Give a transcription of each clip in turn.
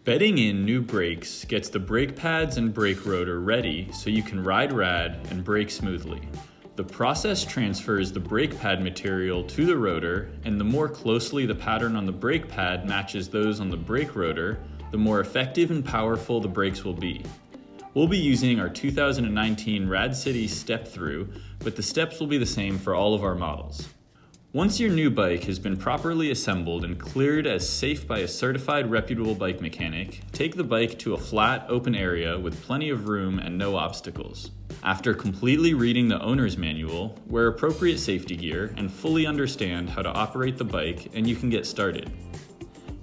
Bedding in new brakes gets the brake pads and brake rotor ready so you can ride rad and brake smoothly. The process transfers the brake pad material to the rotor, and the more closely the pattern on the brake pad matches those on the brake rotor, the more effective and powerful the brakes will be. We'll be using our 2019 Rad City step through, but the steps will be the same for all of our models. Once your new bike has been properly assembled and cleared as safe by a certified reputable bike mechanic, take the bike to a flat, open area with plenty of room and no obstacles. After completely reading the owner's manual, wear appropriate safety gear and fully understand how to operate the bike, and you can get started.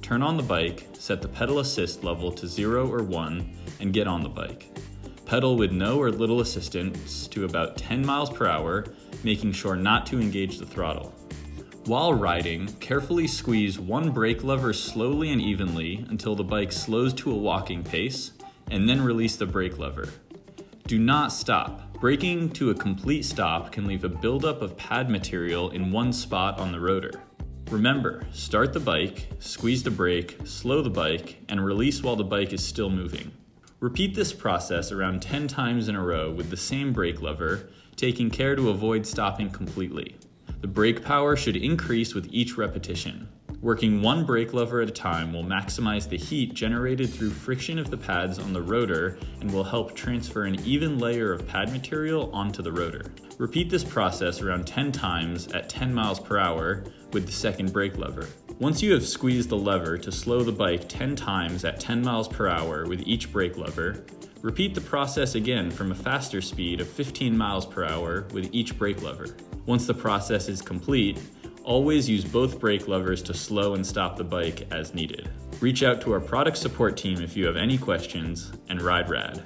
Turn on the bike, set the pedal assist level to 0 or 1, and get on the bike. Pedal with no or little assistance to about 10 miles per hour, making sure not to engage the throttle. While riding, carefully squeeze one brake lever slowly and evenly until the bike slows to a walking pace, and then release the brake lever. Do not stop. Braking to a complete stop can leave a buildup of pad material in one spot on the rotor. Remember, start the bike, squeeze the brake, slow the bike, and release while the bike is still moving. Repeat this process around 10 times in a row with the same brake lever, taking care to avoid stopping completely. The brake power should increase with each repetition. Working one brake lever at a time will maximize the heat generated through friction of the pads on the rotor and will help transfer an even layer of pad material onto the rotor. Repeat this process around 10 times at 10 miles per hour with the second brake lever. Once you have squeezed the lever to slow the bike 10 times at 10 miles per hour with each brake lever, repeat the process again from a faster speed of 15 miles per hour with each brake lever. Once the process is complete, always use both brake levers to slow and stop the bike as needed. Reach out to our product support team if you have any questions, and ride rad.